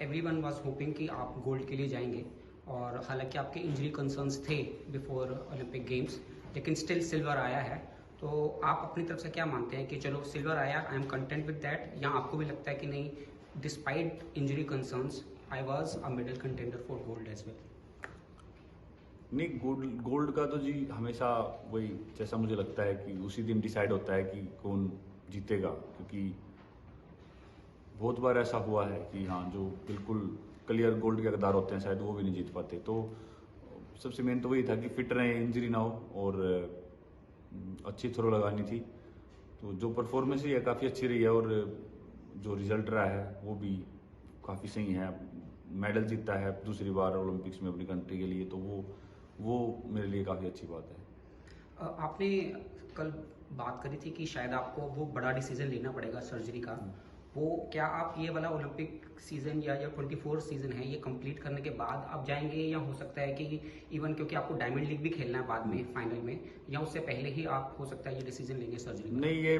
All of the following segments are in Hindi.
एवरीवन वाज होपिंग कि आप गोल्ड के लिए जाएंगे, और हालांकि आपके इंजरी कंसर्न्स थे बिफोर ओलंपिक गेम्स, लेकिन स्टिल सिल्वर आया है। तो आप अपनी तरफ से क्या मानते हैं कि चलो सिल्वर आया, I am content with that, या आपको भी लगता है कि नहीं, despite injury concerns I was a medal contender for gold as well? नहीं, गोल्ड गोल्ड का तो जी हमेशा वही, जैसा मुझे लगता है कि उसी दिन डिसाइड होता है कि कौन जीतेगा, क्योंकि बहुत बार ऐसा हुआ है कि हाँ, जो बिल्कुल क्लियर गोल्ड के हकदार होते हैं शायद वो भी नहीं जीत पाते। तो सबसे मेन तो वही था कि फिट रहें, इंजरी ना हो, और अच्छी थ्रो लगानी थी। तो जो परफॉर्मेंस रही है काफ़ी अच्छी रही है, और जो रिजल्ट रहा है वो भी काफ़ी सही है। मेडल जीता है दूसरी बार ओलंपिक्स में अपनी कंट्री के लिए, तो वो मेरे लिए काफ़ी अच्छी बात है। आपने कल बात करी थी कि शायद आपको वो बड़ा डिसीजन लेना पड़ेगा सर्जरी का। वो क्या आप ये वाला ओलंपिक सीजन या 24 सीजन है, ये कंप्लीट करने के बाद आप जाएंगे, या हो सकता है कि इवन क्योंकि आपको डायमंड लीग भी खेलना है बाद में फाइनल में, या उससे पहले ही आप हो सकता है ये डिसीजन लेंगे सर्जरी का? नहीं, ये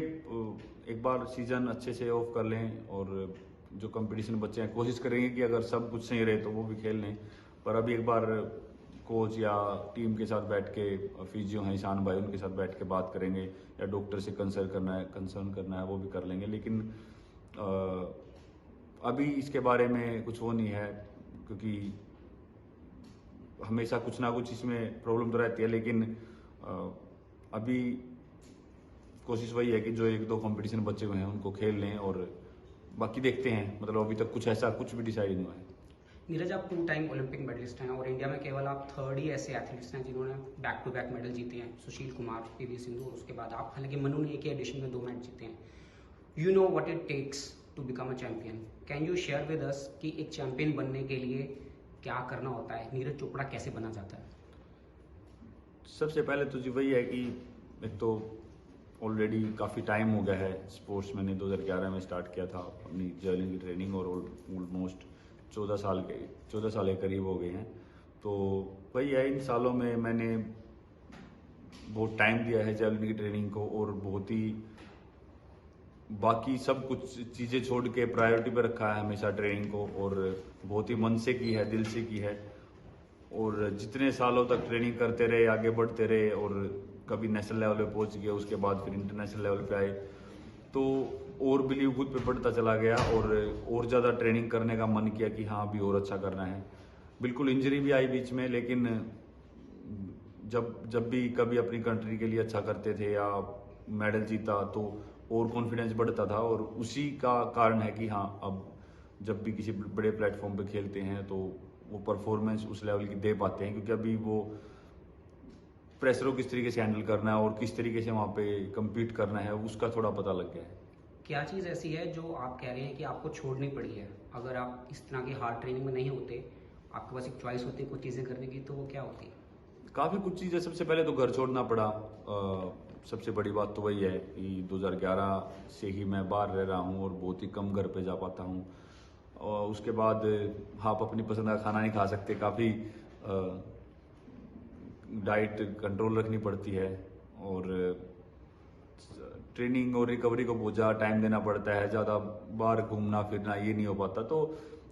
एक बार सीजन अच्छे से ऑफ कर लें, और जो कंपटीशन बच्चे हैं कोशिश करेंगे कि अगर सब कुछ सही रहे तो वो भी खेल लें। पर अभी एक बार कोच या टीम के साथ बैठ के, फिजियो हैं ईशान भाई, उनके साथ बैठ के बात करेंगे, या डॉक्टर से कंसर्न करना है वो भी कर लेंगे। लेकिन अभी इसके बारे में कुछ वो नहीं है, क्योंकि हमेशा कुछ ना कुछ इसमें प्रॉब्लम तो रहती है। लेकिन अभी कोशिश वही है कि जो एक दो कंपटीशन बचे हुए हैं उनको खेल लें, और बाकी देखते हैं। मतलब अभी तक कुछ भी डिसाइड नहीं हुआ है। नीरज, आप 2 टाइम ओलंपिक मेडलिस्ट हैं, और इंडिया में केवल आप 3rd ही ऐसे एथलीट्स हैं जिन्होंने बैक टू बैक मेडल जीते हैं। सुशील कुमार, पीवी सिंधु, और उसके बाद आप। हालांकि मनु ने एक ही एडिशन में 2 मैच जीते हैं। You know what it takes to become a champion. Can you share with us कि एक चैंपियन बनने के लिए क्या करना होता है? नीरज चोपड़ा कैसे बना जाता है? सबसे पहले तो जी वही है कि एक तो ऑलरेडी काफ़ी टाइम हो गया है स्पोर्ट्स। मैंने 2011 में स्टार्ट किया था अपनी जर्नी की ट्रेनिंग, और ऑलमोस्ट 14 साल के करीब हो गए हैं। तो वही है, इन सालों में मैंने बहुत टाइम दिया है जर्नी की ट्रेनिंग को, और बहुत ही बाकी सब कुछ चीज़ें छोड़ के प्रायोरिटी पे रखा है हमेशा ट्रेनिंग को, और बहुत ही मन से की है, दिल से की है। और जितने सालों तक ट्रेनिंग करते रहे, आगे बढ़ते रहे, और कभी नेशनल लेवल पे पहुंच गए, उसके बाद फिर इंटरनेशनल लेवल पे आए, तो और बिलीव खुद पे बढ़ता चला गया, और ज़्यादा ट्रेनिंग करने का मन किया कि हाँ अभी और अच्छा करना है। बिल्कुल इंजरी भी आई बीच में, लेकिन जब भी कभी अपनी कंट्री के लिए अच्छा करते थे या मेडल जीता तो और कॉन्फिडेंस बढ़ता था। और उसी का कारण है कि हाँ, अब जब भी किसी बड़े प्लेटफॉर्म पे खेलते हैं तो वो परफॉर्मेंस उस लेवल की दे पाते हैं, क्योंकि अभी वो प्रेशर को किस तरीके से हैंडल करना है और किस तरीके से वहाँ पे कम्पीट करना है उसका थोड़ा पता लग गया है। क्या चीज़ ऐसी है जो आप कह रहे हैं कि आपको छोड़नी पड़ी है? अगर आप इस तरह की हार्ड ट्रेनिंग में नहीं होते, आपके पास एक चॉइस होती कुछ चीज़ें करने की, तो वो क्या होती? काफ़ी कुछ चीज़ें। सबसे पहले तो घर छोड़ना पड़ा। सबसे बड़ी बात तो वही है कि 2011 से ही मैं बाहर रह रहा हूँ और बहुत ही कम घर पे जा पाता हूँ। और उसके बाद आप अपनी पसंद का खाना नहीं खा सकते, काफ़ी डाइट कंट्रोल रखनी पड़ती है, और ट्रेनिंग और रिकवरी को बहुत ज़्यादा टाइम देना पड़ता है। ज़्यादा बाहर घूमना फिरना ये नहीं हो पाता। तो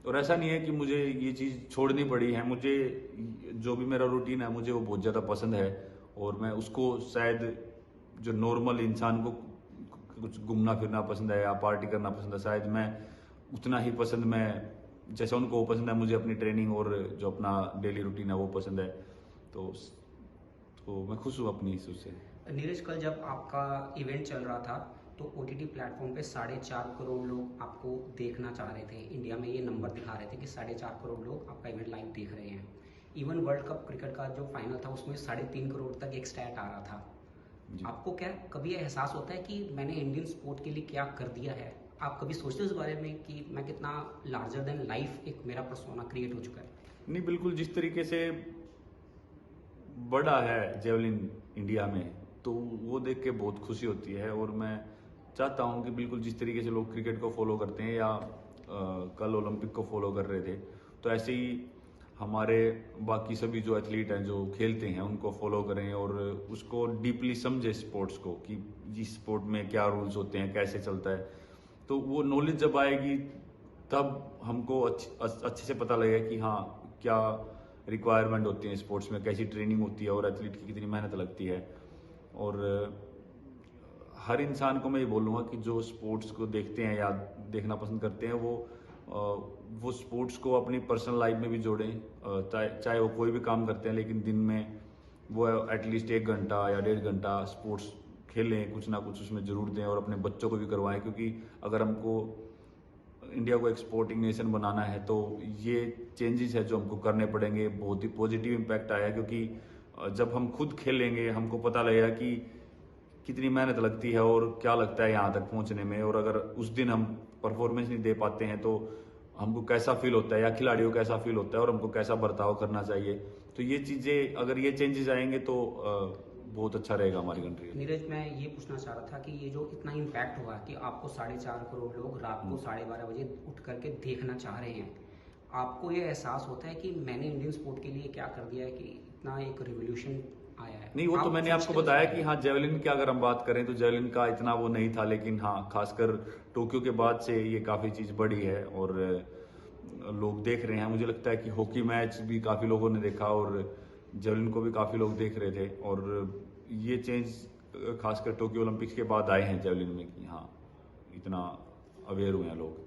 और ऐसा नहीं है कि मुझे ये चीज़ छोड़नी पड़ी है, मुझे जो भी मेरा रूटीन है मुझे वो बहुत ज़्यादा पसंद है, और मैं उसको शायद जो नॉर्मल इंसान को कुछ घूमना फिरना पसंद है या पार्टी करना पसंद है, शायद मैं उतना ही पसंद, मैं जैसा उनको वो पसंद है, मुझे अपनी ट्रेनिंग और जो अपना डेली रूटीन है वो पसंद है। तो मैं खुश हूँ अपनी इस उससे। नीरज, कल जब आपका इवेंट चल रहा था तो OTT प्लेटफॉर्म पे 4.5 करोड़ लोग आपको देखना चाह रहे थे। इंडिया में ये नंबर दिखा रहे थे कि 4.5 करोड़ लोग आपका इवेंट लाइव देख रहे हैं। इवन वर्ल्ड कप क्रिकेट का जो फाइनल था उसमें 3.5 करोड़ तक एक स्टैट आ रहा था। आपको क्या कभी एहसास होता है कि मैंने इंडियन स्पोर्ट के लिए क्या कर दिया है? आप कभी सोचते हो इस बारे में कि मैं कितना लार्जर देन लाइफ एक मेरा पर्सोना क्रिएट हो चुका है? नहीं, बिल्कुल। जिस तरीके से बड़ा है जेवलिन इंडिया में, तो वो देख के बहुत खुशी होती है। और मैं चाहता हूँ कि बिल्कुल जिस तरीके से लोग क्रिकेट को फॉलो करते हैं या कल ओलंपिक को फॉलो कर रहे थे, तो ऐसे ही हमारे बाकी सभी जो एथलीट हैं जो खेलते हैं उनको फॉलो करें, और उसको डीपली समझे स्पोर्ट्स को, कि इस स्पोर्ट में क्या रूल्स होते हैं, कैसे चलता है। तो वो नॉलेज जब आएगी तब हमको अच्छे से पता लगेगा कि हाँ क्या रिक्वायरमेंट होती है स्पोर्ट्स में, कैसी ट्रेनिंग होती है और एथलीट की कितनी मेहनत लगती है। और हर इंसान को मैं ये बोलूँगा कि जो स्पोर्ट्स को देखते हैं या देखना पसंद करते हैं वो स्पोर्ट्स को अपनी पर्सनल लाइफ में भी जोड़ें। चाहे वो कोई भी काम करते हैं, लेकिन दिन में वो एटलीस्ट 1 घंटा या 1.5 घंटा स्पोर्ट्स खेलें, कुछ ना कुछ उसमें जरूर दें और अपने बच्चों को भी करवाएं। क्योंकि अगर हमको इंडिया को एक स्पोर्टिंग नेशन बनाना है तो ये चेंजेस है जो हमको करने पड़ेंगे। बहुत ही पॉजिटिव इम्पैक्ट आया, क्योंकि जब हम खुद खेलेंगे हमको पता लगेगा कि कितनी मेहनत लगती है और क्या लगता है यहाँ तक पहुँचने में। और अगर उस दिन हम परफॉर्मेंस नहीं दे पाते हैं तो हमको कैसा फील होता है या खिलाड़ियों को कैसा फील होता है और हमको कैसा बर्ताव करना चाहिए। तो ये चीज़ें अगर ये चेंजेस आएंगे तो बहुत अच्छा रहेगा हमारी कंट्री में। नीरज, मैं ये पूछना चाह रहा था कि ये जो इतना इम्पैक्ट हुआ कि आपको 4.5 करोड़ लोग रात को 12:30 बजे उठ करके देखना चाह रहे हैं, आपको ये एहसास होता है कि मैंने इंडियन स्पोर्ट के लिए क्या कर दिया है कि इतना एक रिवोल्यूशन आया है? नहीं, वो तो मैंने आपको बताया कि हाँ जेवलिन की अगर हम बात करें तो जेवलिन का इतना वो नहीं था, लेकिन हाँ खासकर टोक्यो के बाद से ये काफ़ी चीज़ बढ़ी है और लोग देख रहे हैं। मुझे लगता है कि हॉकी मैच भी काफ़ी लोगों ने देखा और जेवलिन को भी काफ़ी लोग देख रहे थे। और ये चेंज खासकर टोक्यो ओलंपिक्स के बाद आए हैं जेवलिन में कि हाँ इतना अवेयर हुए हैं लोग।